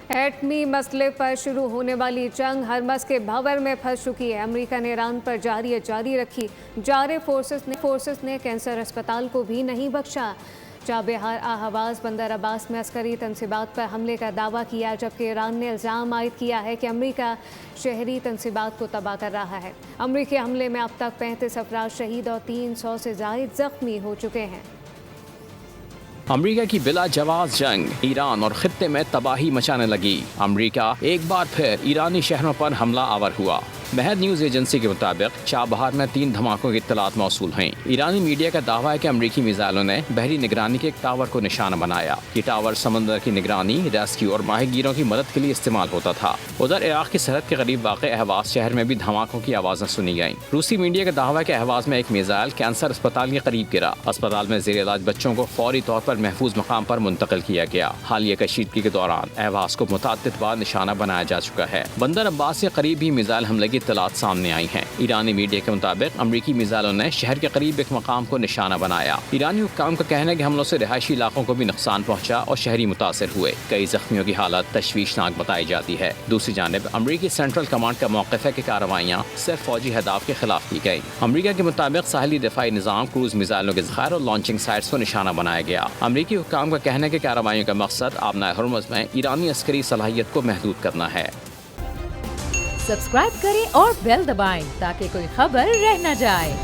ایٹمی مسئلے پر شروع ہونے والی جنگ ہرمز کے بھور میں پھنس چکی ہے۔ امریکہ نے ایران پر جاری رکھی۔ جارے فورسز نے کینسر اسپتال کو بھی نہیں بخشا۔ چابہار اہواز بندر عباس میں عسکری تنصیبات پر حملے کا دعویٰ کیا، جبکہ ایران نے الزام عائد کیا ہے کہ امریکہ شہری تنصیبات کو تباہ کر رہا ہے۔ امریکی حملے میں اب تک 35 افراد شہید اور 300 سے زائد زخمی ہو چکے ہیں۔ امریکہ کی بلا جواز جنگ ایران اور خطے میں تباہی مچانے لگی۔ امریکہ ایک بار پھر ایرانی شہروں پر حملہ آور ہوا۔ مہر نیوز ایجنسی کے مطابق چابہار میں 3 دھماکوں کی اطلاعات موصول ہیں۔ ایرانی میڈیا کا دعویٰ ہے کہ امریکی میزائلوں نے بحری نگرانی کے ایک ٹاور کو نشانہ بنایا۔ یہ ٹاور سمندر کی نگرانی، ریسکیو اور ماہی گیروں کی مدد کے لیے استعمال ہوتا تھا۔ ادھر عراق کی سرحد کے قریب واقع اہواز شہر میں بھی دھماکوں کی آوازیں سنی گئیں۔ روسی میڈیا کا دعویٰ ہے کہ اہواز میں ایک میزائل کینسر اسپتال کے قریب گرا۔ اسپتال میں زیر علاج بچوں کو فوری طور پر محفوظ مقام پر منتقل کیا گیا۔ حالیہ کشیدگی کے دوران اہواز کو متعدد بار نشانہ بنایا جا چکا ہے۔ بندر عباس کے قریب بھی میزائل حملے کی اطلاعات سامنے آئی ہیں۔ ایرانی میڈیا کے مطابق امریکی میزائلوں نے شہر کے قریب ایک مقام کو نشانہ بنایا۔ ایرانی حکام کا کہنا ہے کہ حملوں سے رہائشی علاقوں کو بھی نقصان پہنچا اور شہری متاثر ہوئے۔ کئی زخمیوں کی حالت تشویشناک بتائی جاتی ہے۔ دوسری جانب امریکی سینٹرل کمانڈ کا موقف ہے کہ کارروائیاں صرف فوجی اہداف کے خلاف کی گئیں۔ امریکہ کے مطابق ساحلی دفاعی نظام، کروز میزائلوں کے ذخائر اور لانچنگ سائٹس کو نشانہ بنایا گیا۔ امریکی حکام کا کہنا ہے کہ کارروائیوں کا مقصد آبنائے ہرمز میں ایرانی عسکری صلاحیت کو محدود کرنا ہے۔ سبسکرائب کریں اور بیل دبائیں تاکہ کوئی خبر رہ نہ جائے۔